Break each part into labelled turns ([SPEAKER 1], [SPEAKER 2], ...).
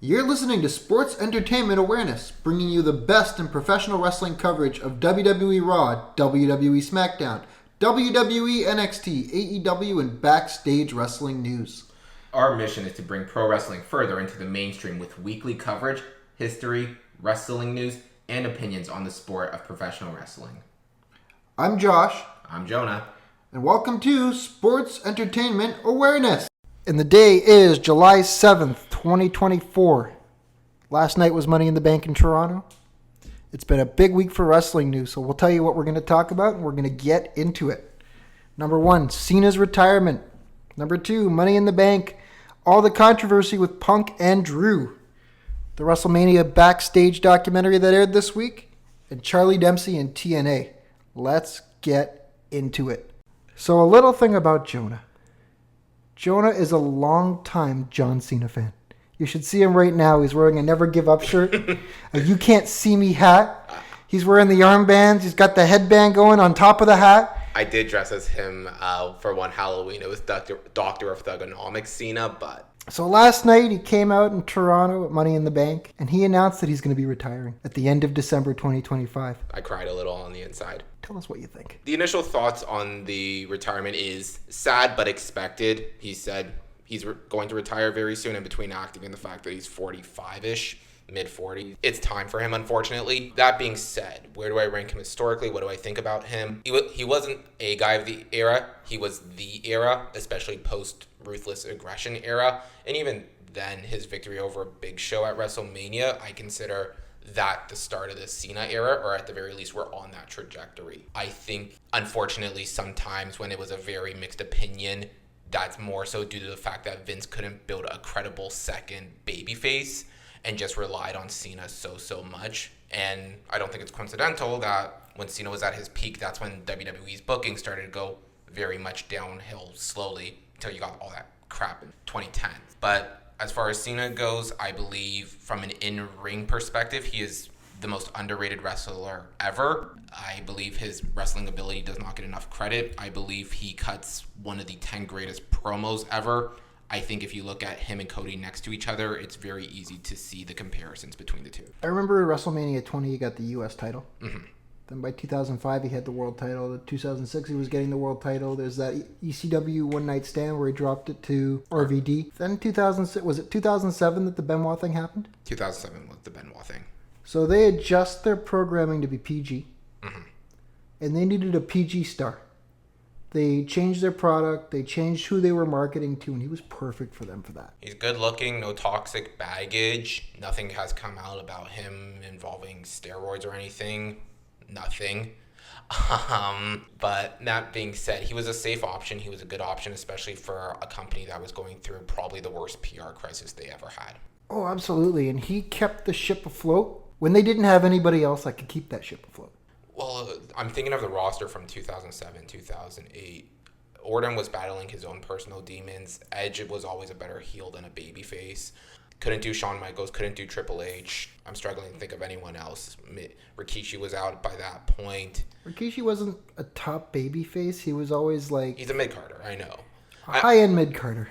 [SPEAKER 1] You're listening to Sports Entertainment Awareness, bringing you the best in professional wrestling coverage of WWE Raw, WWE Smackdown, WWE NXT, AEW, and backstage wrestling news.
[SPEAKER 2] Our mission is to bring pro wrestling further into the mainstream with weekly coverage, history, wrestling news, and opinions on the sport of professional wrestling.
[SPEAKER 1] I'm Josh.
[SPEAKER 2] I'm Jonah.
[SPEAKER 1] And welcome to Sports Entertainment Awareness. And the day is July 7th, 2024. Last night was Money in the Bank in Toronto. It's been a big week for wrestling news, so we'll tell you what we're going to talk about, and we're going to get into it. Number 1, Cena's retirement. Number 2, Money in the Bank. All the controversy with Punk and Drew. The Wrestlemania backstage documentary that aired this week. And Charlie Dempsey and TNA. Let's get into it. So a little thing about Jonah. Jonah is a long-time John Cena fan. You should see him right now. He's wearing a Never Give Up shirt, a You Can't See Me hat. He's wearing the armbands. He's got the headband going on top of the hat.
[SPEAKER 2] I did dress as him for one Halloween. It was Doctor of Thugonomics Cena, but...
[SPEAKER 1] So last night he came out in Toronto at Money in the Bank, and he announced that he's going to be retiring at the end of December 2025.
[SPEAKER 2] I cried a little on the inside.
[SPEAKER 1] Tell us what you think.
[SPEAKER 2] The initial thoughts on the retirement is sad but expected. He said he's going to retire very soon, in between acting and the fact that he's 45-ish, mid-40s. It's time for him, unfortunately. That being said, where do I rank him historically? What do I think about him? He wasn't a guy of the era. He was the era, especially post-Ruthless Aggression era. And even then, his victory over Big Show at WrestleMania, I consider that the start of the Cena era, or at the very least, we're on that trajectory. I think, unfortunately, sometimes when it was a very mixed opinion, that's more so due to the fact that Vince couldn't build a credible second babyface and just relied on Cena so much. And I don't think it's coincidental that when Cena was at his peak, that's when WWE's booking started to go very much downhill slowly until you got all that crap in 2010. But as far as Cena goes, I believe from an in-ring perspective, he is the most underrated wrestler ever. I believe his wrestling ability does not get enough credit. I believe he cuts one of the 10 greatest promos ever. I think if you look at him and Cody next to each other, it's very easy to see the comparisons between the two.
[SPEAKER 1] I remember in WrestleMania 20, he got the U.S. title.
[SPEAKER 2] Mm-hmm.
[SPEAKER 1] Then by 2005, he had the world title. In 2006, he was getting the world title. There's that ECW One Night Stand where he dropped it to RVD. Then 2006, was it 2007 that the Benoit thing happened?
[SPEAKER 2] 2007 was the Benoit thing.
[SPEAKER 1] So they adjust their programming to be PG.
[SPEAKER 2] Mm-hmm.
[SPEAKER 1] And they needed a PG star. They changed their product. They changed who they were marketing to, and he was perfect for them for that.
[SPEAKER 2] He's good looking, no toxic baggage. Nothing has come out about him involving steroids or anything. Nothing. But that being said, he was a safe option. He was a good option, especially for a company that was going through probably the worst PR crisis they ever had.
[SPEAKER 1] Oh, absolutely. And he kept the ship afloat when they didn't have anybody else that could keep that ship afloat.
[SPEAKER 2] Well, I'm thinking of the roster from 2007, 2008. Orton was battling his own personal demons. Edge was always a better heel than a babyface. Couldn't do Shawn Michaels, couldn't do Triple H. I'm struggling to think of anyone else. Rikishi was out by that point.
[SPEAKER 1] Rikishi wasn't a top babyface. He was always like...
[SPEAKER 2] He's a mid-carder, I know.
[SPEAKER 1] High-end mid-carder.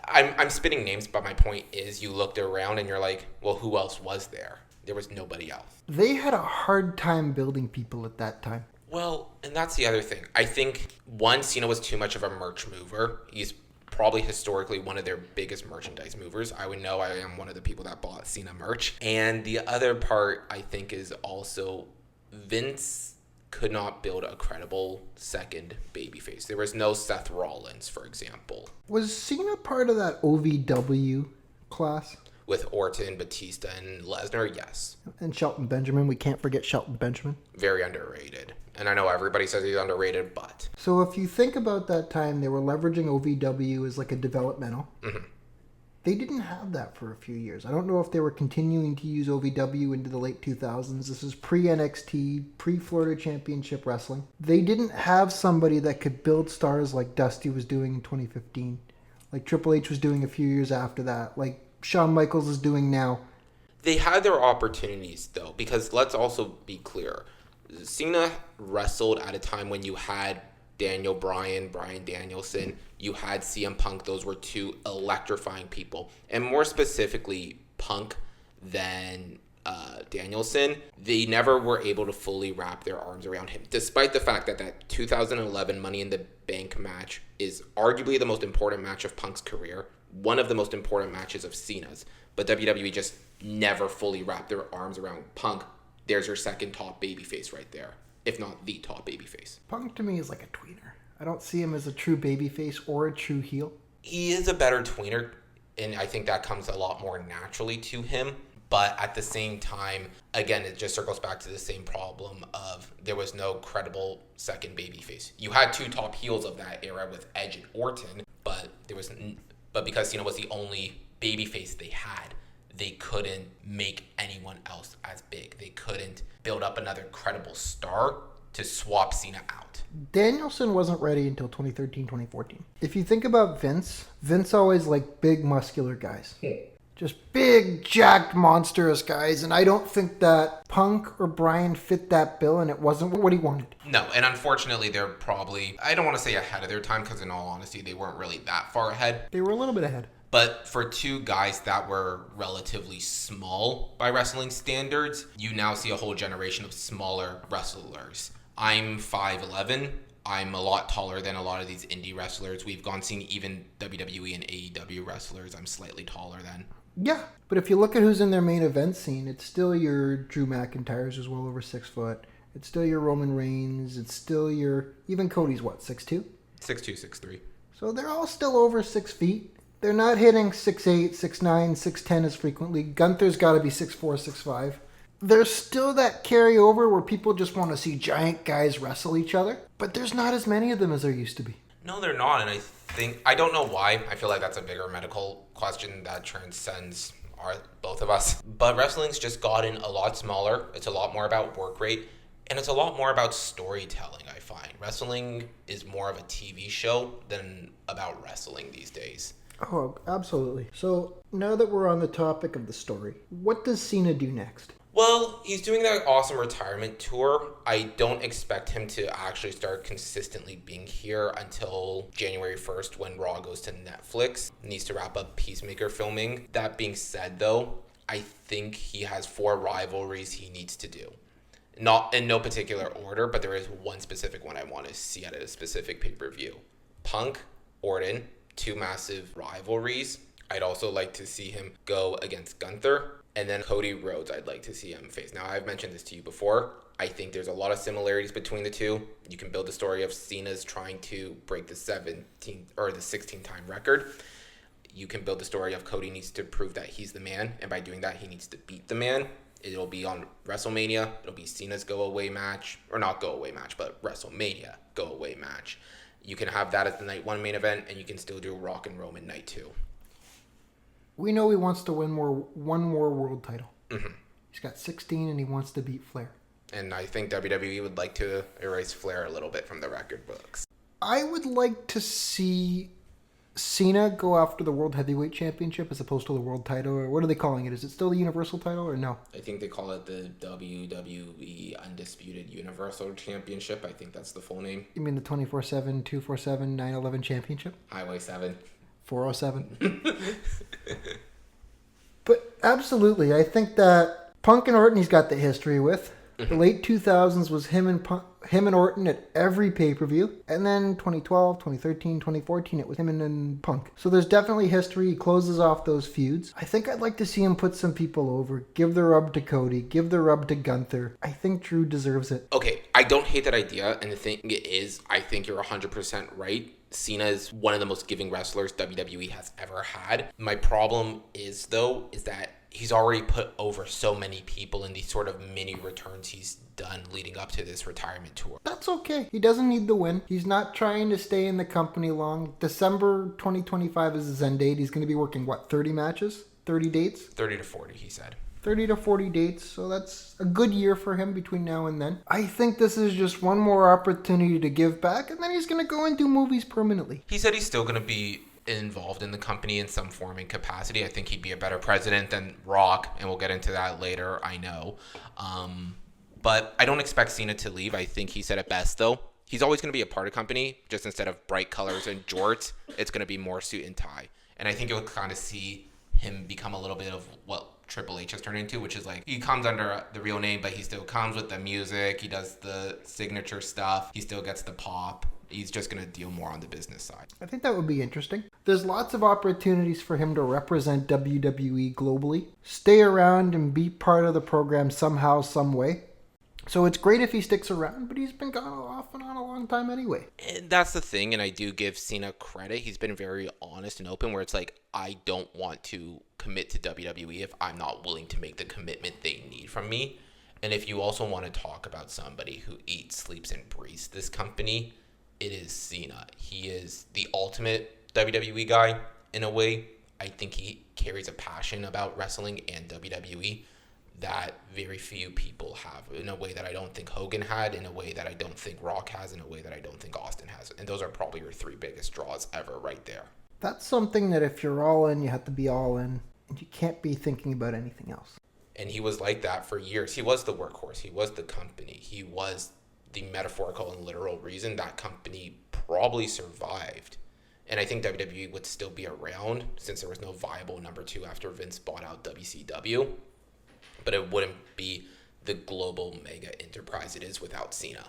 [SPEAKER 2] I'm spitting names, but my point is you looked around and you're like, well, who else was there? There was nobody else.
[SPEAKER 1] They had a hard time building people at that time.
[SPEAKER 2] Well, and that's the other thing. I think, one, Cena was too much of a merch mover. He's probably historically one of their biggest merchandise movers. I would know I am one of the people that bought Cena merch. And the other part, I think, is also Vince could not build a credible second babyface. There was no Seth Rollins, for example.
[SPEAKER 1] Was Cena part of that OVW class?
[SPEAKER 2] With Orton, Batista, and Lesnar, yes.
[SPEAKER 1] And Shelton Benjamin. We can't forget Shelton Benjamin.
[SPEAKER 2] Very underrated. And I know everybody says he's underrated, but...
[SPEAKER 1] So if you think about that time, they were leveraging OVW as like a developmental.
[SPEAKER 2] Mm-hmm.
[SPEAKER 1] They didn't have that for a few years. I don't know if they were continuing to use OVW into the late 2000s. This is pre-NXT, pre-Florida Championship Wrestling. They didn't have somebody that could build stars like Dusty was doing in 2015. Like Triple H was doing a few years after that. Like Shawn Michaels is doing now.
[SPEAKER 2] They had their opportunities, though, because let's also be clear. Cena wrestled at a time when you had Daniel Bryan, Bryan Danielson, you had CM Punk. Those were two electrifying people. And more specifically, Punk than Danielson, they never were able to fully wrap their arms around him, despite the fact that that 2011 Money in the Bank match is arguably the most important match of Punk's career, one of the most important matches of Cena's, but WWE just never fully wrapped their arms around Punk. There's your second top babyface right there, if not the top babyface.
[SPEAKER 1] Punk to me is like a tweener. I don't see him as a true babyface or a true heel.
[SPEAKER 2] He is a better tweener, and I think that comes a lot more naturally to him. But at the same time, again, it just circles back to the same problem of there was no credible second babyface. You had two top heels of that era with Edge and Orton, but because Cena was the only babyface they had, they couldn't make anyone else as big. They couldn't build up another credible star to swap Cena out.
[SPEAKER 1] Danielson wasn't ready until 2013, 2014. If you think about Vince always liked big, muscular guys. Just big, jacked, monstrous guys. And I don't think that Punk or Bryan fit that bill, and it wasn't what he wanted.
[SPEAKER 2] No, and unfortunately, they're probably, I don't want to say ahead of their time, because in all honesty, they weren't really that far ahead.
[SPEAKER 1] They were a little bit ahead.
[SPEAKER 2] But for two guys that were relatively small by wrestling standards, you now see a whole generation of smaller wrestlers. I'm 5'11". I'm a lot taller than a lot of these indie wrestlers. We've seen even WWE and AEW wrestlers I'm slightly taller than.
[SPEAKER 1] Yeah, but if you look at who's in their main event scene, it's still your Drew McIntyres, who's well over 6 foot. It's still your Roman Reigns. It's still your, even Cody's what, 6'2"?
[SPEAKER 2] 6'2", 6'3".
[SPEAKER 1] So they're all still over 6 feet. They're not hitting 6'8", 6'9", 6'10" as frequently. Gunther's got to be 6'4", 6'5". There's still that carryover where people just want to see giant guys wrestle each other, but there's not as many of them as there used to be.
[SPEAKER 2] No, they're not, and I don't know why. I feel like that's a bigger medical question that transcends both of us. But wrestling's just gotten a lot smaller. It's a lot more about work rate, and it's a lot more about storytelling, I find. Wrestling is more of a TV show than about wrestling these days.
[SPEAKER 1] Oh, absolutely. So now that we're on the topic of the story, what does Cena do next?
[SPEAKER 2] Well, he's doing that awesome retirement tour. I don't expect him to actually start consistently being here until January 1st when Raw goes to Netflix. He needs to wrap up Peacemaker filming. That being said, though, I think he has 4 rivalries he needs to do. Not in no particular order, but there is one specific one I want to see at a specific pay-per-view. Punk, Orton, 2 massive rivalries. I'd also like to see him go against Gunther. And then Cody Rhodes, I'd like to see him face. Now, I've mentioned this to you before. I think there's a lot of similarities between the two. You can build the story of Cena's trying to break the 16-time record. You can build the story of Cody needs to prove that he's the man, and by doing that, he needs to beat the man. It'll be on WrestleMania. It'll be Cena's go-away match, or not go-away match, but WrestleMania go-away match. You can have that as the night 1 main event, and you can still do Rock and Roman night 2.
[SPEAKER 1] We know he wants to win one more world title.
[SPEAKER 2] Mm-hmm.
[SPEAKER 1] He's got 16 and he wants to beat Flair.
[SPEAKER 2] And I think WWE would like to erase Flair a little bit from the record books.
[SPEAKER 1] I would like to see Cena go after the World Heavyweight Championship as opposed to the world title. Or what are they calling it? Is it still the Universal title or no?
[SPEAKER 2] I think they call it the WWE Undisputed Universal Championship. I think that's the full name.
[SPEAKER 1] You mean the 24/7, 247, 9/11 Championship?
[SPEAKER 2] Highway 7.
[SPEAKER 1] 407. But absolutely, I think that Punk and Orton he's got the history with. The late 2000s was him and Orton at every pay-per-view. And then 2012, 2013, 2014, it was him and Punk. So there's definitely history. He closes off those feuds. I think I'd like to see him put some people over. Give the rub to Cody. Give the rub to Gunther. I think Drew deserves it.
[SPEAKER 2] Okay, I don't hate that idea. And the thing is, I think you're 100% right. Cena is one of the most giving wrestlers WWE has ever had. My problem is that he's already put over so many people in these sort of mini returns he's done leading up to this retirement tour.
[SPEAKER 1] That's okay. He doesn't need the win. He's not trying to stay in the company long. December 2025 is his end date. He's going to be working, 30 matches? 30 dates?
[SPEAKER 2] 30 to 40, he said.
[SPEAKER 1] 30 to 40 dates, so that's a good year for him between now and then. I think this is just one more opportunity to give back, and then he's going to go and do movies permanently.
[SPEAKER 2] He said he's still going to be involved in the company in some form and capacity. I think he'd be a better president than Rock, and we'll get into that later, I know. But I don't expect Cena to leave. I think he said it best, though. He's always going to be a part of the company, just instead of bright colors and jorts, it's going to be more suit and tie. And I think you'll kind of see him become a little bit of what Triple H has turned into, which is like he comes under the real name, but he still comes with the music. He does the signature stuff. He still gets the pop. He's just going to deal more on the business side.
[SPEAKER 1] I think that would be interesting. There's lots of opportunities for him to represent WWE globally, stay around and be part of the program somehow, some way. So it's great if he sticks around, but he's been gone off and on a long time anyway.
[SPEAKER 2] And that's the thing, and I do give Cena credit. He's been very honest and open, where it's like, I don't want to commit to WWE if I'm not willing to make the commitment they need from me. And if you also want to talk about somebody who eats, sleeps, and breathes this company, it is Cena. He is the ultimate WWE guy in a way. I think he carries a passion about wrestling and WWE that very few people have, in a way that I don't think Hogan had, in a way that I don't think Rock has, in a way that I don't think Austin has. And those are probably your three biggest draws ever right there.
[SPEAKER 1] That's something that if you're all in, you have to be all in. And you can't be thinking about anything else.
[SPEAKER 2] And he was like that for years. He was the workhorse. He was the company. He was the metaphorical and literal reason that company probably survived. And I think WWE would still be around since there was no viable number two after Vince bought out WCW. But it wouldn't be the global mega enterprise it is without Cena.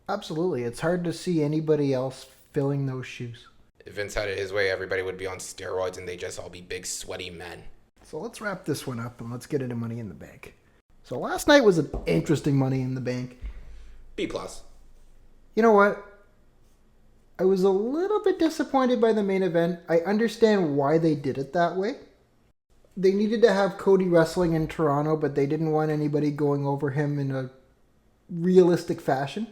[SPEAKER 1] Absolutely. It's hard to see anybody else filling those shoes.
[SPEAKER 2] If Vince had it his way, everybody would be on steroids and they'd just all be big, sweaty men.
[SPEAKER 1] So let's wrap this one up and let's get into Money in the Bank. So last night was an interesting Money in the Bank.
[SPEAKER 2] B+.
[SPEAKER 1] You know what? I was a little bit disappointed by the main event. I understand why they did it that way. They needed to have Cody wrestling in Toronto, but they didn't want anybody going over him in a realistic fashion.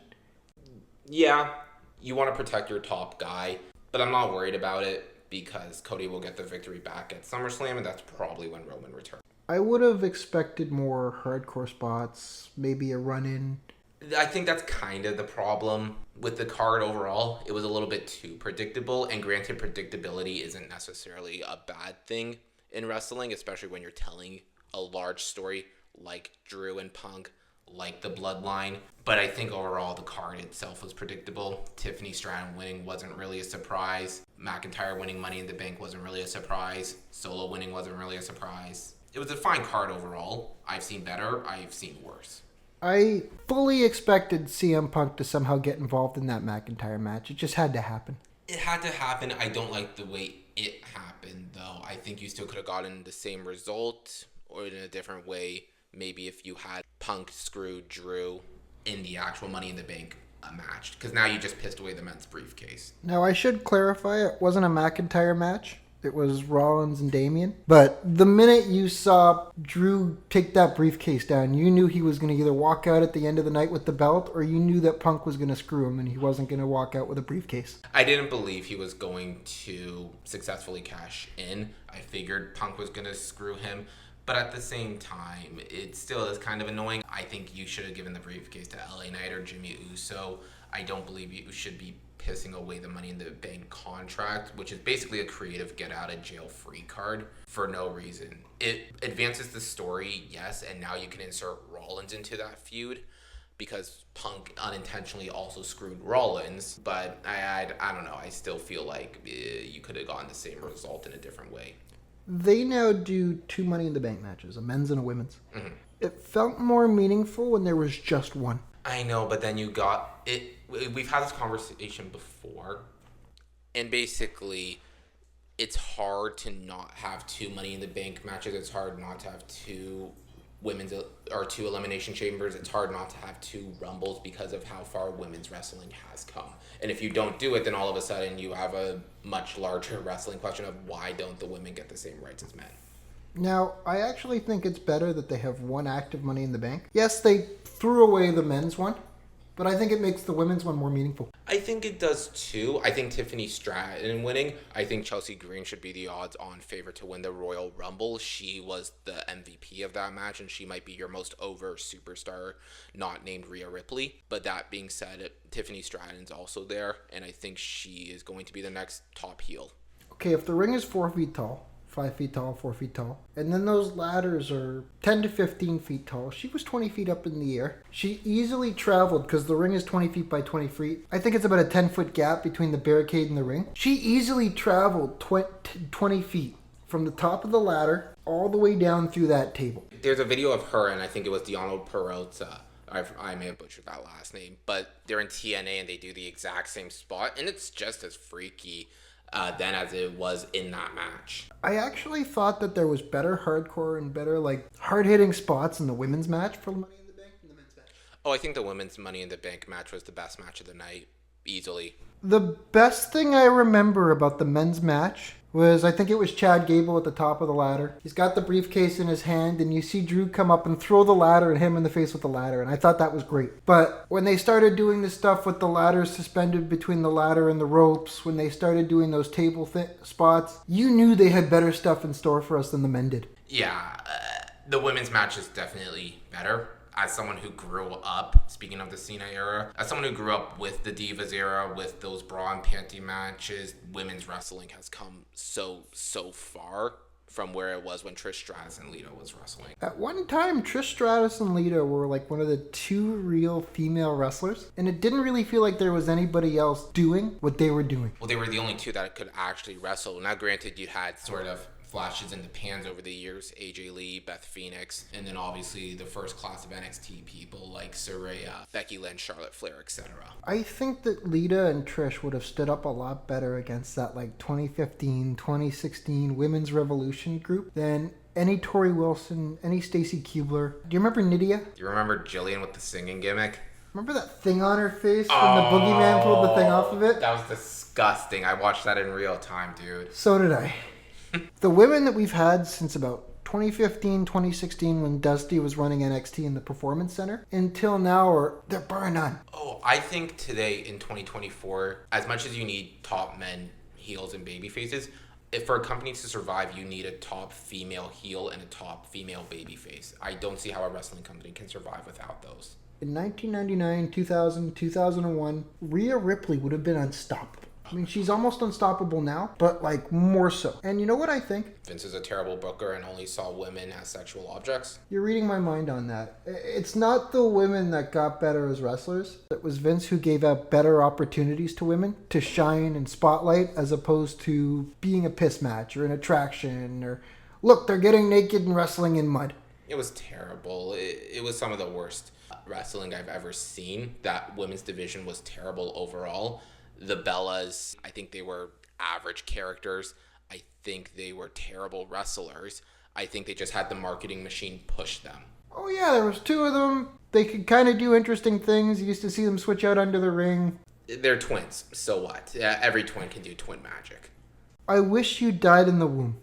[SPEAKER 2] Yeah, you want to protect your top guy, but I'm not worried about it because Cody will get the victory back at SummerSlam, and that's probably when Roman returns.
[SPEAKER 1] I would have expected more hardcore spots, maybe a run-in.
[SPEAKER 2] I think that's kind of the problem with the card overall. It was a little bit too predictable, and granted, predictability isn't necessarily a bad thing in wrestling, especially when you're telling a large story like Drew and Punk, like the Bloodline. But I think overall the card itself was predictable. Tiffany Stratton winning wasn't really a surprise. McIntyre winning Money in the Bank wasn't really a surprise. Solo winning wasn't really a surprise. It was a fine card overall. I've seen better. I've seen worse.
[SPEAKER 1] I fully expected CM Punk to somehow get involved in that McIntyre match. It just had to happen.
[SPEAKER 2] It had to happen. I don't like the way it happened, though. I think you still could have gotten the same result or in a different way. Maybe if you had Punk screw Drew in the actual Money in the Bank match. Because now you just pissed away the men's briefcase.
[SPEAKER 1] Now, I should clarify, it wasn't a McIntyre match. It was Rollins and Damian. But the minute you saw Drew take that briefcase down, you knew he was going to either walk out at the end of the night with the belt, or you knew that Punk was going to screw him and he wasn't going to walk out with a briefcase.
[SPEAKER 2] I didn't believe he was going to successfully cash in. I figured Punk was going to screw him. But at the same time, it still is kind of annoying. I think you should have given the briefcase to LA Knight or Jimmy Uso. I don't believe you should be pissing away the Money in the Bank contract, which is basically a creative get-out-of-jail-free card for no reason. It advances the story, yes, and now you can insert Rollins into that feud because Punk unintentionally also screwed Rollins, but I don't know. I still feel like you could have gotten the same result in a different way.
[SPEAKER 1] They now do 2 Money in the Bank matches, a men's and a women's.
[SPEAKER 2] Mm-hmm.
[SPEAKER 1] It felt more meaningful when there was just one.
[SPEAKER 2] I know, but then you got it. We've had this conversation before, and basically, it's hard to not have 2 Money in the Bank matches. It's hard not to have 2 women's or 2 elimination chambers. It's hard not to have 2 rumbles because of how far women's wrestling has come. And if you don't do it, then all of a sudden you have a much larger wrestling question of why don't the women get the same rights as men?
[SPEAKER 1] Now, I actually think it's better that they have 1 active Money in the Bank. Yes, they threw away the men's one, but I think it makes the women's one more meaningful.
[SPEAKER 2] I think it does too. I think Tiffany Stratton winning. I think Chelsea Green should be the odds-on favorite to win the Royal Rumble. She was the MVP of that match, and she might be your most over superstar, not named Rhea Ripley. But that being said, Tiffany Stratton's also there, and I think she is going to be the next top heel.
[SPEAKER 1] Okay, if the ring is 4 feet tall, 5 feet tall, 4 feet tall, and then those ladders are 10 to 15 feet tall, she was 20 feet up in the air. She easily traveled, because the ring is 20 feet by 20 feet. I think it's about a 10-foot gap between the barricade and the ring. She easily traveled 20 feet from the top of the ladder all the way down through that table.
[SPEAKER 2] There's a video of her, and I think it was Diano Peralta. I may have butchered that last name, but they're in TNA and they do the exact same spot, and it's just as freaky then as it was in that match.
[SPEAKER 1] I actually thought that there was better hardcore and better hard-hitting spots in the women's match for Money in the Bank than the men's match.
[SPEAKER 2] Oh, I think the women's Money in the Bank match was the best match of the night, easily.
[SPEAKER 1] The best thing I remember about the men's match was, I think it was Chad Gable at the top of the ladder. He's got the briefcase in his hand, and you see Drew come up and throw the ladder and hit him in the face with the ladder, and I thought that was great. But when they started doing this stuff with the ladder suspended between the ladder and the ropes, when they started doing those table spots, you knew they had better stuff in store for us than the men did.
[SPEAKER 2] Yeah, the women's match is definitely better. As someone who grew up, speaking of the Cena era, as someone who grew up with the Divas era, with those bra and panty matches, women's wrestling has come so far from where it was when Trish Stratus and Lita was wrestling.
[SPEAKER 1] At one time, Trish Stratus and Lita were one of the two real female wrestlers, and it didn't really feel like there was anybody else doing what they were doing.
[SPEAKER 2] Well, they were the only two that could actually wrestle. Now, granted, you had sort of flashes in the pans over the years, AJ Lee, Beth Phoenix, and then obviously the first class of NXT people like Saraya, Becky Lynch, Charlotte Flair, etc.
[SPEAKER 1] I think that Lita and Trish would have stood up a lot better against that 2015, 2016 Women's Revolution group than any Tori Wilson, any Stacy Keibler. Do you remember Nydia?
[SPEAKER 2] Do you remember Jillian with the singing gimmick?
[SPEAKER 1] Remember that thing on her face when the boogeyman pulled the thing off of it?
[SPEAKER 2] That was disgusting. I watched that in real time, dude.
[SPEAKER 1] So did I. The women that we've had since about 2015, 2016 when Dusty was running NXT in the Performance Center until now, they're bar none.
[SPEAKER 2] Oh, I think today in 2024, as much as you need top men, heels, and baby faces, if for a company to survive, you need a top female heel and a top female baby face. I don't see how a wrestling company can survive without those.
[SPEAKER 1] In 1999, 2000, 2001, Rhea Ripley would have been unstoppable. I mean, she's almost unstoppable now, but more so. And you know what I think?
[SPEAKER 2] Vince is a terrible booker and only saw women as sexual objects.
[SPEAKER 1] You're reading my mind on that. It's not the women that got better as wrestlers. It was Vince who gave out better opportunities to women to shine and spotlight as opposed to being a piss match or an attraction or, look, they're getting naked and wrestling in mud.
[SPEAKER 2] It was terrible. It was some of the worst wrestling I've ever seen. That women's division was terrible overall. The Bellas, I think they were average characters. I think they were terrible wrestlers. I think they just had the marketing machine push them.
[SPEAKER 1] Oh yeah, there was two of them. They could kind of do interesting things. You used to see them switch out under the ring.
[SPEAKER 2] They're twins, so what? Every twin can do twin magic.
[SPEAKER 1] I wish you died in the womb.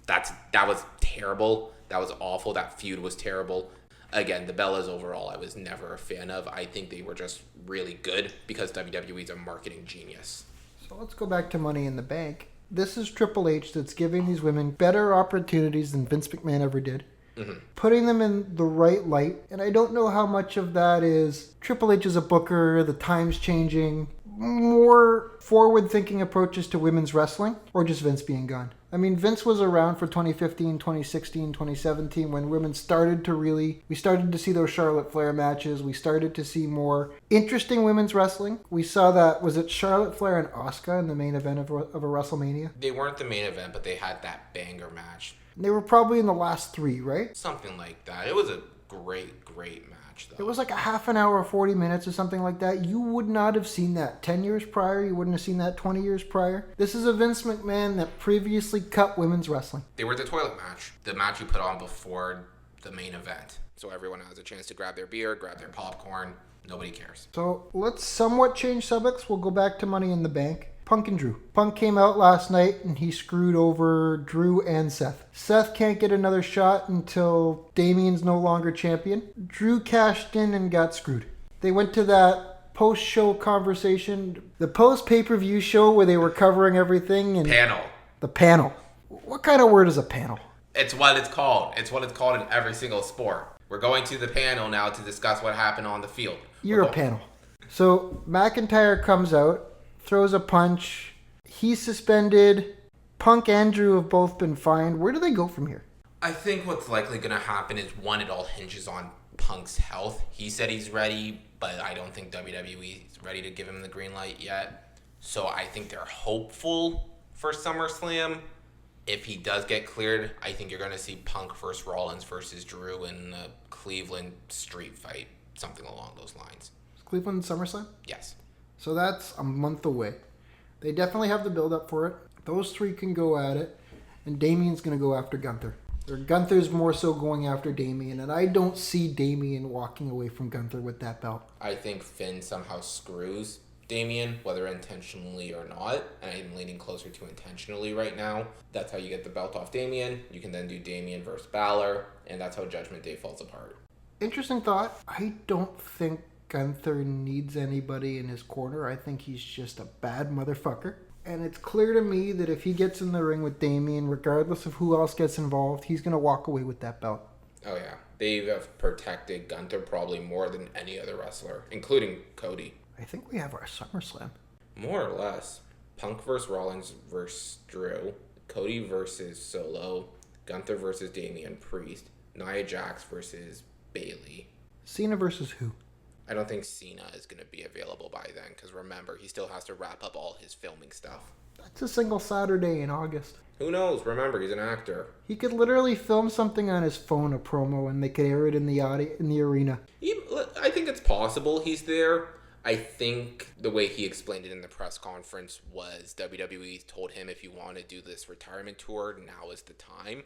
[SPEAKER 2] That was terrible. That was awful. That feud was terrible. Again, the Bellas overall, I was never a fan of. I think they were just really good because WWE's a marketing genius.
[SPEAKER 1] So let's go back to Money in the Bank. This is Triple H that's giving these women better opportunities than Vince McMahon ever did. Mm-hmm. Putting them in the right light. And I don't know how much of that is Triple H as a booker, the times changing, more forward-thinking approaches to women's wrestling, or just Vince being gone. I mean, Vince was around for 2015, 2016, 2017 when women started to we started to see those Charlotte Flair matches. We started to see more interesting women's wrestling. We saw that, was it Charlotte Flair and Asuka in the main event of a WrestleMania?
[SPEAKER 2] They weren't the main event, but they had that banger match.
[SPEAKER 1] They were probably in the last three, right?
[SPEAKER 2] Something like that. It was a great match, though.
[SPEAKER 1] It was like a half an hour, 40 minutes or something like that. You would not have seen that 10 years prior. You wouldn't have seen that 20 years prior. This is a Vince McMahon that previously cut women's wrestling.
[SPEAKER 2] They were the toilet match. The match you put on before the main event. So everyone has a chance to grab their beer, grab their popcorn. Nobody cares.
[SPEAKER 1] So let's somewhat change subjects. We'll go back to Money in the Bank. Punk and Drew. Punk came out last night and he screwed over Drew and Seth. Seth can't get another shot until Damien's no longer champion. Drew cashed in and got screwed. They went to that post-show conversation, the post-pay-per-view show where they were covering everything. And
[SPEAKER 2] panel.
[SPEAKER 1] The panel. What kind of word is a panel?
[SPEAKER 2] It's what it's called. It's what it's called in every single sport. We're going to the panel now to discuss what happened on the field.
[SPEAKER 1] You're a panel. So McIntyre comes out, throws a punch. He's suspended. Punk and Drew have both been fined. Where do they go from here?
[SPEAKER 2] I think what's likely going to happen is, one, it all hinges on Punk's health. He said he's ready, but I don't think WWE is ready to give him the green light yet. So I think they're hopeful for SummerSlam. If he does get cleared, I think you're going to see Punk versus Rollins versus Drew in the Cleveland street fight, something along those lines.
[SPEAKER 1] Cleveland SummerSlam?
[SPEAKER 2] Yes.
[SPEAKER 1] So that's a month away. They definitely have the build up for it. Those three can go at it. And Damien's going to go after Gunther. Or Gunther's more so going after Damien. And I don't see Damien walking away from Gunther with that belt.
[SPEAKER 2] I think Finn somehow screws Damien, whether intentionally or not. And I'm leaning closer to intentionally right now. That's how you get the belt off Damien. You can then do Damien versus Balor. And that's how Judgment Day falls apart.
[SPEAKER 1] Interesting thought. I don't think Gunther needs anybody in his corner. I think he's just a bad motherfucker. And it's clear to me that if he gets in the ring with Damien, regardless of who else gets involved, he's going to walk away with that belt.
[SPEAKER 2] Oh, yeah. They have protected Gunther probably more than any other wrestler, including Cody.
[SPEAKER 1] I think we have our SummerSlam.
[SPEAKER 2] More or less. Punk versus Rollins versus Drew. Cody versus Solo. Gunther versus Damian Priest. Nia Jax versus Bayley.
[SPEAKER 1] Cena versus who?
[SPEAKER 2] I don't think Cena is going to be available by then, because remember, he still has to wrap up all his filming stuff.
[SPEAKER 1] That's a single Saturday in August.
[SPEAKER 2] Who knows? Remember, he's an actor.
[SPEAKER 1] He could literally film something on his phone, a promo, and they could air it in the arena.
[SPEAKER 2] I think it's possible he's there. I think the way he explained it in the press conference was WWE told him, if you want to do this retirement tour, now is the time.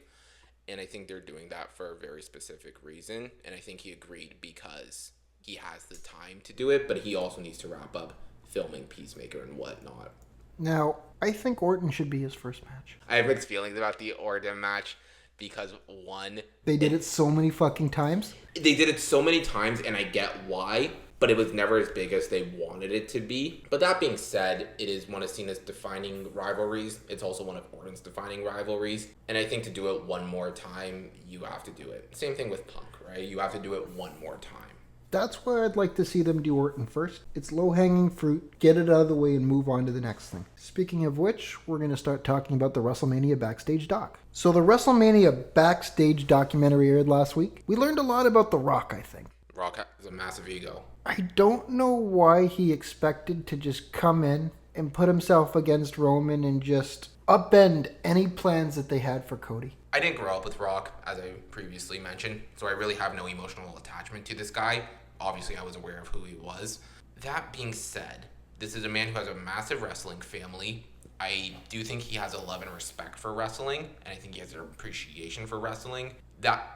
[SPEAKER 2] And I think they're doing that for a very specific reason. And I think he agreed because he has the time to do it, but he also needs to wrap up filming Peacemaker and whatnot.
[SPEAKER 1] Now, I think Orton should be his first match.
[SPEAKER 2] I have mixed feelings about the Orton match because, one,
[SPEAKER 1] they did it so many fucking times.
[SPEAKER 2] They did it so many times, and I get why, but it was never as big as they wanted it to be. But that being said, it is one of Cena's defining rivalries. It's also one of Orton's defining rivalries. And I think to do it one more time, you have to do it. Same thing with Punk, right? You have to do it one more time.
[SPEAKER 1] That's why I'd like to see them do Orton first. It's low-hanging fruit, get it out of the way and move on to the next thing. Speaking of which, we're going to start talking about the Wrestlemania Backstage doc. So the Wrestlemania Backstage documentary aired last week. We learned a lot about The Rock, I think.
[SPEAKER 2] Rock has a massive ego.
[SPEAKER 1] I don't know why he expected to just come in and put himself against Roman and just upend any plans that they had for Cody.
[SPEAKER 2] I didn't grow up with Rock, as I previously mentioned, so I really have no emotional attachment to this guy. Obviously, I was aware of who he was. That being said, this is a man who has a massive wrestling family. I do think he has a love and respect for wrestling, and I think he has an appreciation for wrestling.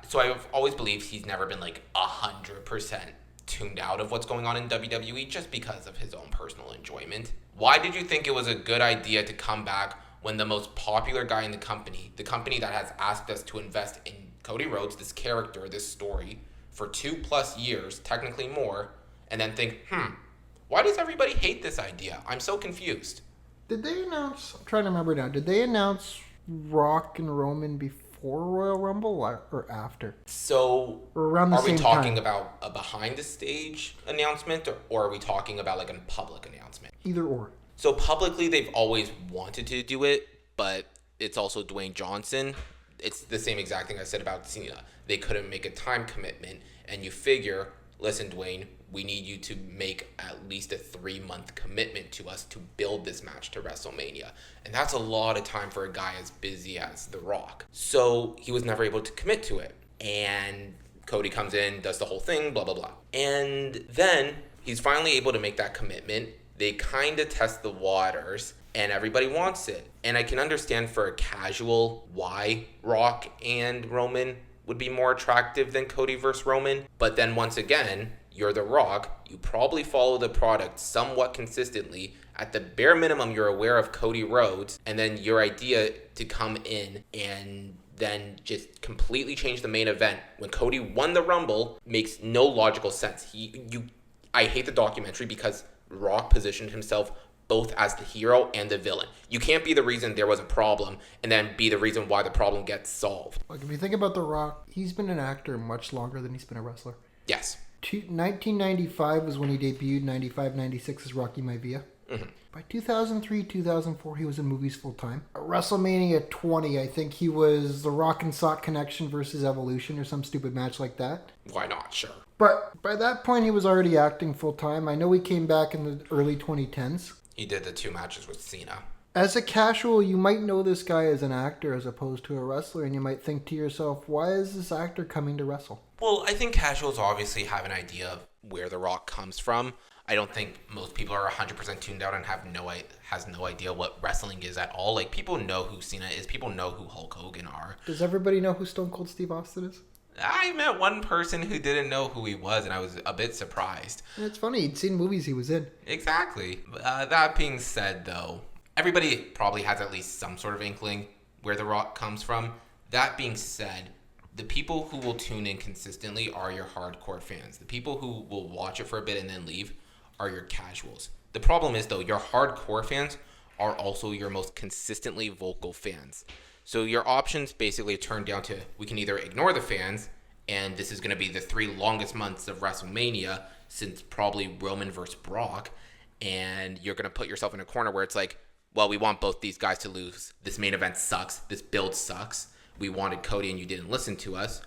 [SPEAKER 2] So I've always believed he's never been like 100% tuned out of what's going on in WWE just because of his own personal enjoyment. Why did you think it was a good idea to come back when the most popular guy in the company that has asked us to invest in Cody Rhodes, this character, this story, for 2+ years, technically more, and then think, why does everybody hate this idea? I'm so confused.
[SPEAKER 1] Did they announce, I'm trying to remember now, did they announce Rock and Roman before Royal Rumble or after?
[SPEAKER 2] So,
[SPEAKER 1] or around the
[SPEAKER 2] are we
[SPEAKER 1] same
[SPEAKER 2] talking
[SPEAKER 1] time?
[SPEAKER 2] about a behind-the-stage announcement, or are we talking about like a public announcement?
[SPEAKER 1] Either or.
[SPEAKER 2] So publicly, they've always wanted to do it, but it's also Dwayne Johnson. It's the same exact thing I said about Cena. They couldn't make a time commitment, and you figure, listen, Dwayne, we need you to make at least a 3-month commitment to us to build this match to WrestleMania. And that's a lot of time for a guy as busy as The Rock. So he was never able to commit to it. And Cody comes in, does the whole thing, blah, blah, blah. And then he's finally able to make that commitment. They kind of test the waters, and everybody wants it. And I can understand for a casual why Rock and Roman would be more attractive than Cody versus Roman. But then once again, you're The Rock. You probably follow the product somewhat consistently. At the bare minimum, you're aware of Cody Rhodes. And then your idea to come in and then just completely change the main event when Cody won the Rumble makes no logical sense. I hate the documentary because Rock positioned himself both as the hero and the villain. You can't be the reason there was a problem and then be the reason why the problem gets solved.
[SPEAKER 1] Like, if you think about The Rock, he's been an actor much longer than he's been a wrestler.
[SPEAKER 2] Yes.
[SPEAKER 1] 1995 was when he debuted, 95, 96 as Rocky Maivia.
[SPEAKER 2] Mm-hmm.
[SPEAKER 1] By 2003, 2004, he was in movies full time. At WrestleMania 20, I think he was the Rock and Sock Connection versus Evolution or some stupid match like that.
[SPEAKER 2] Why not? Sure.
[SPEAKER 1] But by that point, he was already acting full time. I know he came back in the early 2010s.
[SPEAKER 2] He did the 2 matches with Cena.
[SPEAKER 1] As a casual, you might know this guy as an actor as opposed to a wrestler, and you might think to yourself, why is this actor coming to wrestle?
[SPEAKER 2] Well, I think casuals obviously have an idea of where The Rock comes from. I don't think most people are 100% tuned out and has no idea what wrestling is at all. Like, people know who Cena is. People know who Hulk Hogan are.
[SPEAKER 1] Does everybody know who Stone Cold Steve Austin is?
[SPEAKER 2] I met one person who didn't know who he was, and I was a bit surprised.
[SPEAKER 1] And it's funny, he'd seen movies he was in.
[SPEAKER 2] Exactly. That being said, though, everybody probably has at least some sort of inkling where The Rock comes from. That being said, the people who will tune in consistently are your hardcore fans. The people who will watch it for a bit and then leave are your casuals. The problem is, though, your hardcore fans are also your most consistently vocal fans. So your options basically turn down to, we can either ignore the fans, and this is going to be the 3 longest months of Wrestlemania since probably Roman versus Brock, and you're going to put yourself in a corner where it's like, well, we want both these guys to lose. This main event sucks. This build sucks. We wanted Cody and you didn't listen to us.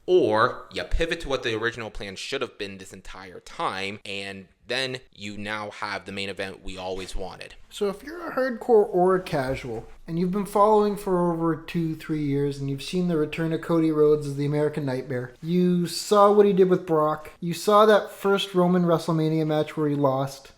[SPEAKER 2] Or you pivot to what the original plan should have been this entire time, and then you now have the main event we always wanted.
[SPEAKER 1] So if you're a hardcore or a casual, and you've been following for over 2-3 years, and you've seen the return of Cody Rhodes as the American Nightmare, you saw what he did with Brock, you saw that first Roman WrestleMania match where he lost,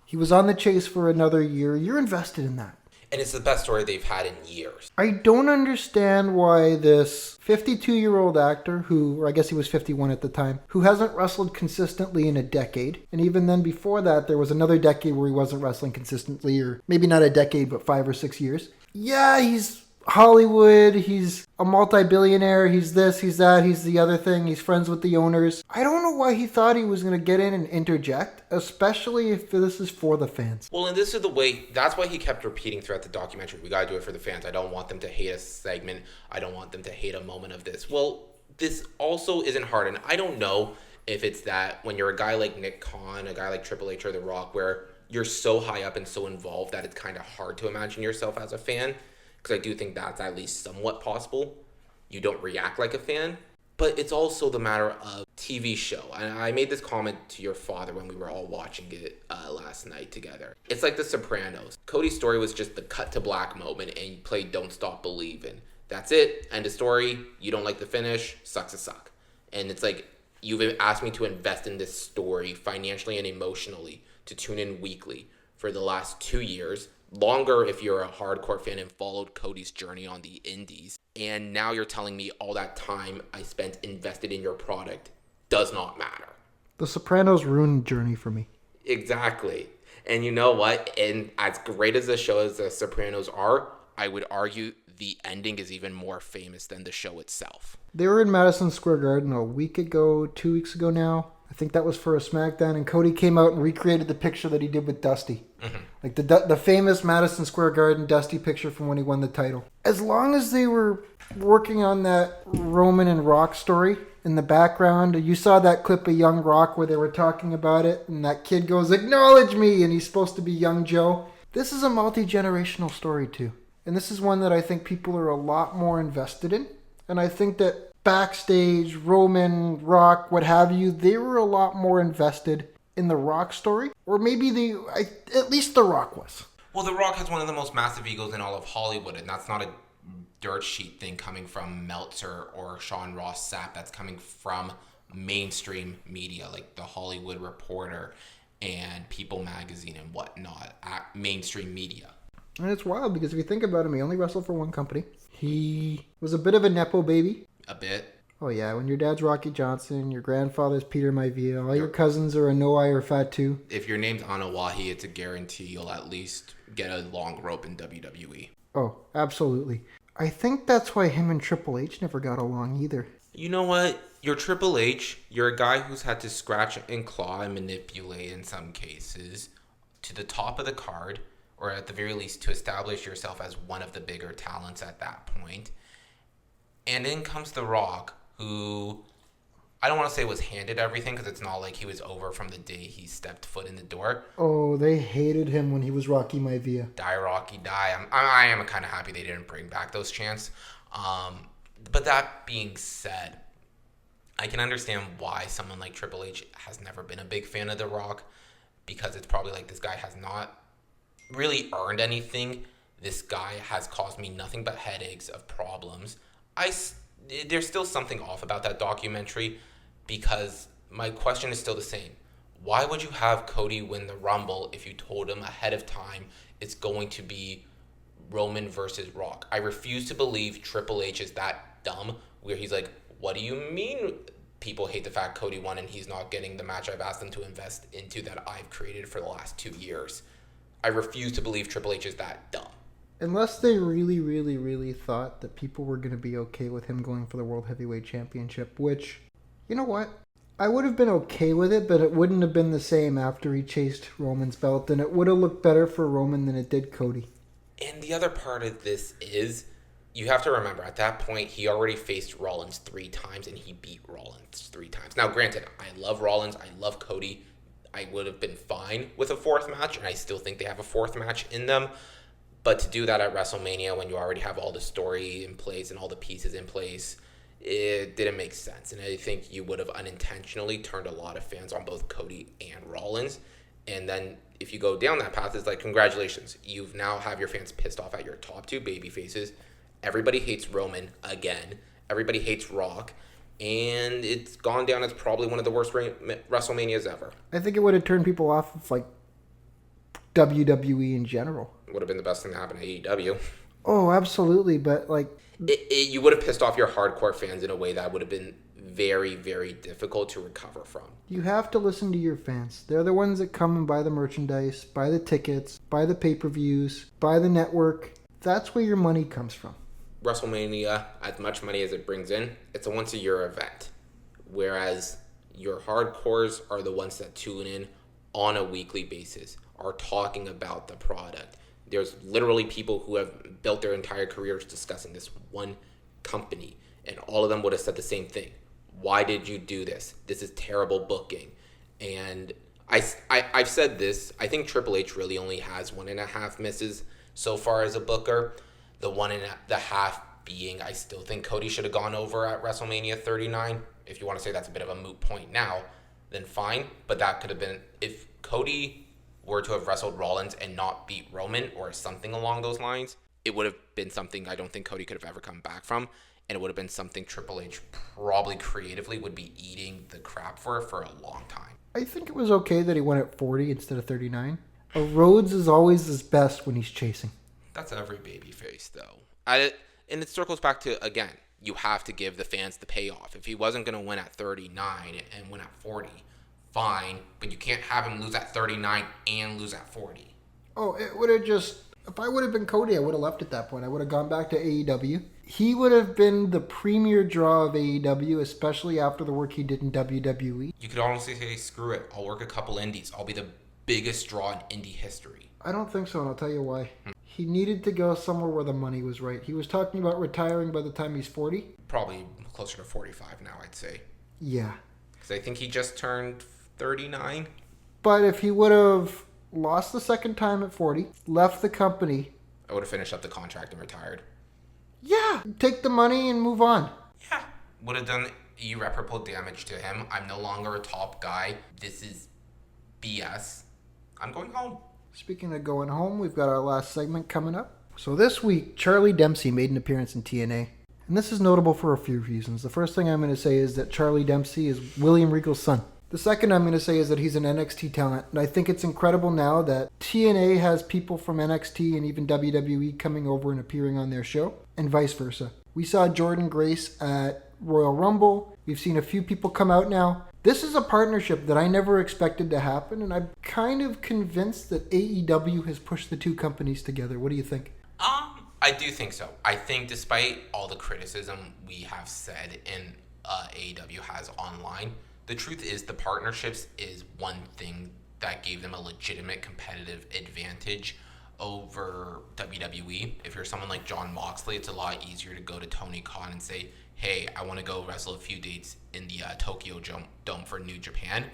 [SPEAKER 1] he was on the chase for another year, you're invested in that.
[SPEAKER 2] And it's the best story they've had in years.
[SPEAKER 1] I don't understand why this 52-year-old actor, or I guess he was 51 at the time, who hasn't wrestled consistently in a decade, and even then before that, there was another decade where he wasn't wrestling consistently, or maybe not a decade, but 5 or 6 years. Yeah, he's Hollywood, he's a multi-billionaire, he's this, he's that, he's the other thing, he's friends with the owners. I don't know why he thought he was going to get in and interject, especially if this is for the fans.
[SPEAKER 2] Well, and this is the way, that's why he kept repeating throughout the documentary, we got to do it for the fans. I don't want them to hate a segment. I don't want them to hate a moment of this. Well, this also isn't hard, and I don't know if it's that when you're a guy like Nick Khan, a guy like Triple H or The Rock, where you're so high up and so involved that it's kind of hard to imagine yourself as a fan. Because I do think that's at least somewhat possible. You don't react like a fan. But it's also the matter of TV show. And I made this comment to your father when we were all watching it last night together. It's like The Sopranos. Cody's story was just the cut to black moment, and you played Don't Stop Believin'. That's it. End of story. You don't like the finish. Sucks to suck. And it's like, you've asked me to invest in this story financially and emotionally to tune in weekly for the last 2 years. Longer if you're a hardcore fan and followed Cody's journey on the indies. And now you're telling me all that time I spent invested in your product does not matter.
[SPEAKER 1] The Sopranos ruined Journey for me.
[SPEAKER 2] Exactly. And you know what? And as great as the show as The Sopranos are, I would argue the ending is even more famous than the show itself.
[SPEAKER 1] They were in Madison Square Garden a week ago, 2 weeks ago now. I think that was for a Smackdown, and Cody came out and recreated the picture that he did with Dusty. Mm-hmm. Like the famous Madison Square Garden Dusty picture from when he won the title. As long as they were working on that Roman and Rock story in the background, you saw that clip of Young Rock where they were talking about it, and that kid goes, "Acknowledge me," and he's supposed to be Young Joe. This is a multi-generational story too. And this is one that I think people are a lot more invested in. And I think that backstage, Roman, Rock, what have you, they were a lot more invested in the Rock story. Or maybe at least the Rock was.
[SPEAKER 2] Well, the Rock has one of the most massive egos in all of Hollywood, and that's not a dirt sheet thing coming from Meltzer or Sean Ross Sapp. That's coming from mainstream media like The Hollywood Reporter and People Magazine and whatnot, mainstream media.
[SPEAKER 1] And it's wild because if you think about him, he only wrestled for one company. He was a bit of a Nepo baby.
[SPEAKER 2] A bit.
[SPEAKER 1] Oh yeah, when your dad's Rocky Johnson, your grandfather's Peter Maivia, all your cousins are Anoa'i or Fatu.
[SPEAKER 2] If your name's Anawahi, it's a guarantee you'll at least get a long rope in WWE.
[SPEAKER 1] Oh, absolutely. I think that's why him and Triple H never got along either.
[SPEAKER 2] You know what? You're Triple H. You're a guy who's had to scratch and claw and manipulate in some cases to the top of the card, or at the very least to establish yourself as one of the bigger talents at that point. And in comes The Rock, who I don't want to say was handed everything because it's not like he was over from the day he stepped foot in the door.
[SPEAKER 1] Oh, they hated him when he was Rocky Maivia.
[SPEAKER 2] Die, Rocky, die. I am kind of happy they didn't bring back those chants. But that being said, I can understand why someone like Triple H has never been a big fan of The Rock, because it's probably like this guy has not really earned anything This guy has caused me nothing but headaches of problems. There's still something off about that documentary because my question is still the same. Why would you have Cody win the Rumble if you told him ahead of time it's going to be Roman versus Rock? I refuse to believe Triple H is that dumb where he's like, what do you mean people hate the fact Cody won and he's not getting the match I've asked them to invest into that I've created for the last 2 years? I refuse to believe Triple H is that dumb.
[SPEAKER 1] Unless they really, really, really thought that people were going to be okay with him going for the World Heavyweight Championship, which, you know what? I would have been okay with it, but it wouldn't have been the same after he chased Roman's belt, and it would have looked better for Roman than it did Cody.
[SPEAKER 2] And the other part of this is, you have to remember, at that point, he already faced Rollins 3 times, and he beat Rollins 3 times. Now, granted, I love Rollins, I love Cody. I would have been fine with a 4th match, and I still think they have a 4th match in them. But to do that at WrestleMania when you already have all the story in place and all the pieces in place, it didn't make sense. And I think you would have unintentionally turned a lot of fans on both Cody and Rollins. And then if you go down that path, it's like, congratulations. You now have your fans pissed off at your top 2 baby faces. Everybody hates Roman again. Everybody hates Rock. And it's gone down as probably one of the worst WrestleManias ever.
[SPEAKER 1] I think it would have turned people off of, like, WWE in general.
[SPEAKER 2] Would have been the best thing to happen to AEW.
[SPEAKER 1] Oh, absolutely. But, like...
[SPEAKER 2] You would have pissed off your hardcore fans in a way that would have been very, very difficult to recover from.
[SPEAKER 1] You have to listen to your fans. They're the ones that come and buy the merchandise, buy the tickets, buy the pay-per-views, buy the network. That's where your money comes from.
[SPEAKER 2] WrestleMania, as much money as it brings in, it's a once-a-year event. Whereas your hardcores are the ones that tune in on a weekly basis, are talking about the product. There's literally people who have built their entire careers discussing this one company, and all of them would have said the same thing. Why did you do this? This is terrible booking. And I've said this. I think Triple H really only has 1.5 misses so far as a booker. The 1.5 being, I still think Cody should have gone over at WrestleMania 39. If you want to say that's a bit of a moot point now, then fine. But that could have been, if Cody were to have wrestled Rollins and not beat Roman or something along those lines, it would have been something I don't think Cody could have ever come back from. And it would have been something Triple H probably creatively would be eating the crap for a long time.
[SPEAKER 1] I think it was okay that he went at 40 instead of 39. A Rhodes is always his best when he's chasing.
[SPEAKER 2] That's every babyface, though. And it circles back to, again, you have to give the fans the payoff. If he wasn't going to win at 39 and win at 40, fine. But you can't have him lose at 39 and lose at 40.
[SPEAKER 1] Oh, it would have just... If I would have been Cody, I would have left at that point. I would have gone back to AEW. He would have been the premier draw of AEW, especially after the work he did in WWE.
[SPEAKER 2] You could honestly say, screw it. I'll work a couple indies. I'll be the biggest draw in indie history.
[SPEAKER 1] I don't think so, and I'll tell you why. He needed to go somewhere where the money was right. He was talking about retiring by the time he's 40.
[SPEAKER 2] Probably closer to 45 now, I'd say.
[SPEAKER 1] Yeah.
[SPEAKER 2] Because I think he just turned 39.
[SPEAKER 1] But if he would have lost the second time at 40, left the company...
[SPEAKER 2] I would have finished up the contract and retired.
[SPEAKER 1] Yeah, take the money and move on.
[SPEAKER 2] Yeah. Would have done irreparable damage to him. I'm no longer a top guy. This is BS. I'm going home.
[SPEAKER 1] Speaking of going home, we've got our last segment coming up. So this week, Charlie Dempsey made an appearance in TNA. And this is notable for a few reasons. The first thing I'm going to say is that Charlie Dempsey is William Regal's son. The second I'm going to say is that he's an NXT talent. And I think it's incredible now that TNA has people from NXT and even WWE coming over and appearing on their show, and vice versa. We saw Jordan Grace at Royal Rumble. We've seen a few people come out now. This is a partnership that I never expected to happen, and I'm kind of convinced that AEW has pushed the two companies together. What do you think?
[SPEAKER 2] I do think so. I think despite all the criticism we have said and AEW has online, the truth is the partnerships is one thing that gave them a legitimate competitive advantage over WWE. If you're someone like Jon Moxley, it's a lot easier to go to Tony Khan and say, hey, I want to go wrestle a few dates in the Tokyo Dome for New Japan,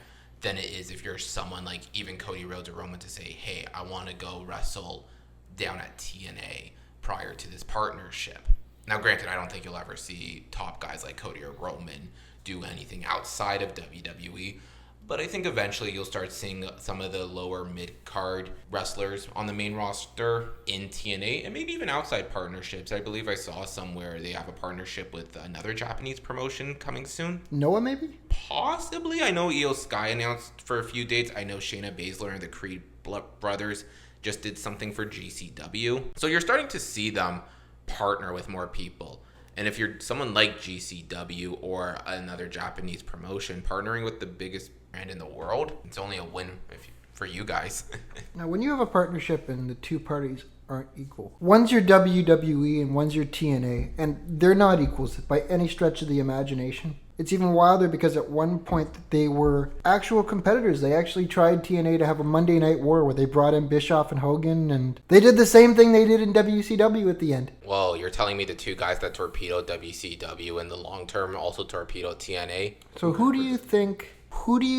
[SPEAKER 2] than it is if you're someone like even Cody Rhodes or Roman to say, hey, I want to go wrestle down at TNA prior to this partnership. Now, granted, I don't think you'll ever see top guys like Cody or Roman do anything outside of WWE, But I think eventually you'll start seeing some of the lower mid-card wrestlers on the main roster in TNA and maybe even outside partnerships. I believe I saw somewhere they have a partnership with another Japanese promotion coming soon.
[SPEAKER 1] Noah, maybe?
[SPEAKER 2] Possibly. I know Io Sky announced for a few dates. I know Shayna Baszler and the Creed brothers just did something for GCW. So you're starting to see them partner with more people. And if you're someone like GCW or another Japanese promotion, partnering with the biggest brand in the world, it's only a win for you guys.
[SPEAKER 1] Now, when you have a partnership and the two parties aren't equal, one's your WWE and one's your TNA, and they're not equals by any stretch of the imagination. It's even wilder because at one point they were actual competitors. They actually tried TNA to have a Monday Night War where they brought in Bischoff and Hogan, and they did the same thing they did in WCW at the end.
[SPEAKER 2] Well, you're telling me the two guys that torpedoed WCW in the long term also torpedoed TNA?
[SPEAKER 1] So who do you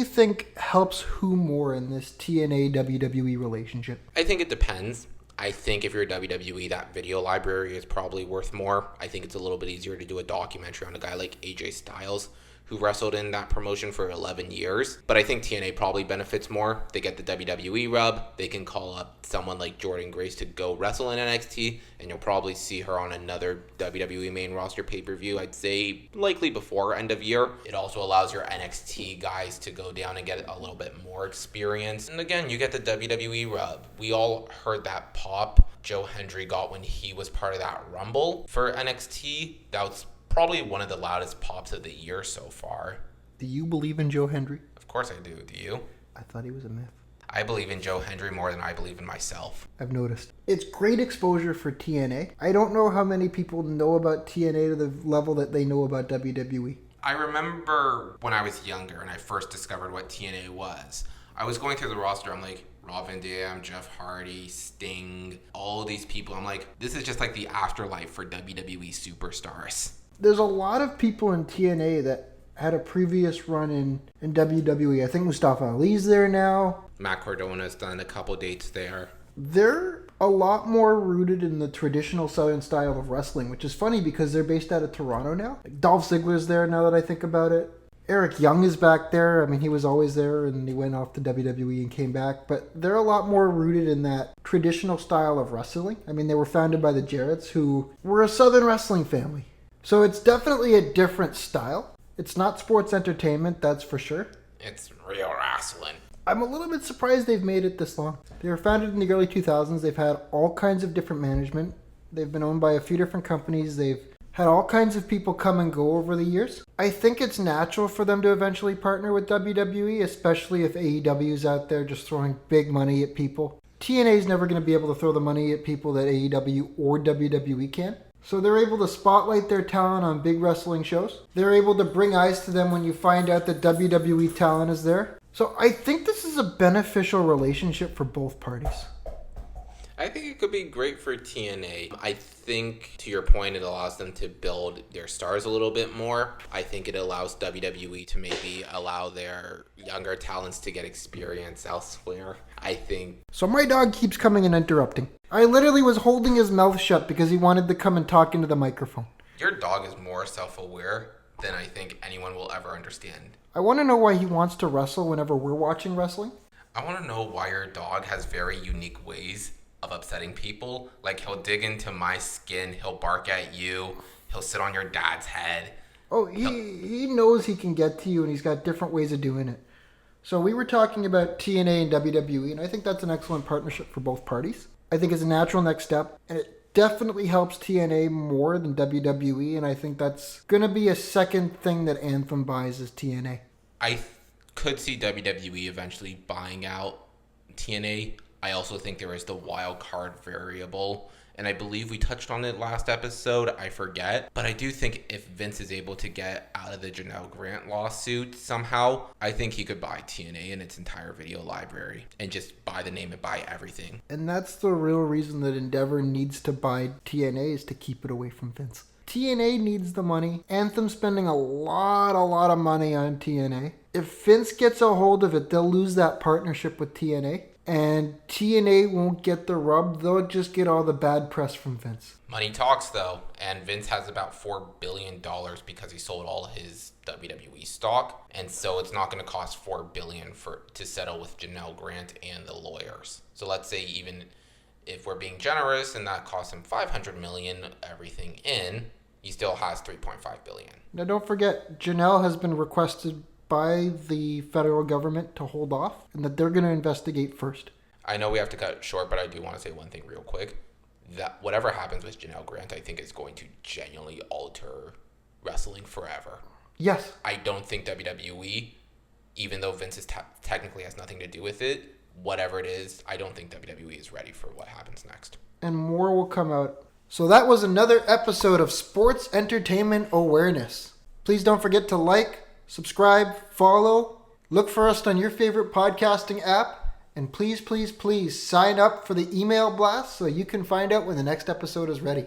[SPEAKER 1] think helps who more in this TNA WWE relationship?
[SPEAKER 2] I think it depends. I think if you're WWE, that video library is probably worth more. I think it's a little bit easier to do a documentary on a guy like AJ Styles, who wrestled in that promotion for 11 years. But I think TNA probably benefits more. They get the WWE rub. They can call up someone like Jordynne Grace to go wrestle in NXT, and you'll probably see her on another WWE main roster pay-per-view, I'd say likely before end of year. It also allows your NXT guys to go down and get a little bit more experience. And again, you get the WWE rub. We all heard that pop Joe Hendry got when he was part of that Rumble for NXT. That was probably one of the loudest pops of the year so far.
[SPEAKER 1] Do you believe in Joe Hendry?
[SPEAKER 2] Of course I do. Do you?
[SPEAKER 1] I thought he was a myth.
[SPEAKER 2] I believe in Joe Hendry more than I believe in myself.
[SPEAKER 1] I've noticed. It's great exposure for TNA. I don't know how many people know about TNA to the level that they know about WWE.
[SPEAKER 2] I remember when I was younger and I first discovered what TNA was. I was going through the roster. I'm like, Rob Van Dam, Jeff Hardy, Sting, all these people. I'm like, this is just like the afterlife for WWE superstars.
[SPEAKER 1] There's a lot of people in TNA that had a previous run in WWE. I think Mustafa Ali's there now.
[SPEAKER 2] Matt Cardona's done a couple dates there.
[SPEAKER 1] They're a lot more rooted in the traditional Southern style of wrestling, which is funny because they're based out of Toronto now. Dolph Ziggler's there now that I think about it. Eric Young is back there. I mean, he was always there and he went off to WWE and came back. But they're a lot more rooted in that traditional style of wrestling. I mean, they were founded by the Jarretts, who were a Southern wrestling family. So it's definitely a different style. It's not sports entertainment, that's for sure.
[SPEAKER 2] It's real wrestling.
[SPEAKER 1] I'm a little bit surprised they've made it this long. They were founded in the early 2000s. They've had all kinds of different management. They've been owned by a few different companies. They've had all kinds of people come and go over the years. I think it's natural for them to eventually partner with WWE, especially if AEW's out there just throwing big money at people. TNA's never going to be able to throw the money at people that AEW or WWE can. So they're able to spotlight their talent on big wrestling shows. They're able to bring eyes to them when you find out that WWE talent is there. So I think this is a beneficial relationship for both parties.
[SPEAKER 2] I think it could be great for TNA. I think, to your point, it allows them to build their stars a little bit more. I think it allows WWE to maybe allow their younger talents to get experience elsewhere. I think...
[SPEAKER 1] So my dog keeps coming and interrupting. I literally was holding his mouth shut because he wanted to come and talk into the microphone.
[SPEAKER 2] Your dog is more self-aware than I think anyone will ever understand.
[SPEAKER 1] I want to know why he wants to wrestle whenever we're watching wrestling.
[SPEAKER 2] I want to know why your dog has very unique ways of upsetting people. Like, he'll dig into my skin, he'll bark at you, he'll sit on your dad's head.
[SPEAKER 1] Oh, he knows he can get to you, and he's got different ways of doing it. So we were talking about TNA and WWE, and I think that's an excellent partnership for both parties. I think it's a natural next step, and it definitely helps TNA more than WWE, and I think that's going to be a second thing that Anthem buys is TNA.
[SPEAKER 2] I could see WWE eventually buying out TNA. I also think there is the wild card variable, and I believe we touched on it last episode. I forget. But I do think if Vince is able to get out of the Janelle Grant lawsuit somehow, I think he could buy TNA and its entire video library and just buy the name and buy everything.
[SPEAKER 1] And that's the real reason that Endeavor needs to buy TNA is to keep it away from Vince. TNA needs the money. Anthem's spending a lot of money on TNA. If Vince gets a hold of it, they'll lose that partnership with TNA. And TNA won't get the rub. They'll just get all the bad press from Vince.
[SPEAKER 2] Money talks, though, and Vince has about $4 billion because he sold all his WWE stock, and so it's not going to cost $4 billion to settle with Janelle Grant and the lawyers. So let's say even if we're being generous and that costs him $500 million, everything in, he still has $3.5 billion.
[SPEAKER 1] Now don't forget, Janelle has been requested by the federal government to hold off, and that they're going to investigate first.
[SPEAKER 2] I know we have to cut it short, but I do want to say one thing real quick. That whatever happens with Janelle Grant, I think is going to genuinely alter wrestling forever.
[SPEAKER 1] Yes.
[SPEAKER 2] I don't think WWE, even though Vince technically has nothing to do with it, whatever it is, I don't think WWE is ready for what happens next.
[SPEAKER 1] And more will come out. So that was another episode of Sports Entertainment Awareness. Please don't forget to like, subscribe, follow, look for us on your favorite podcasting app, and please, please, please sign up for the email blast so you can find out when the next episode is ready.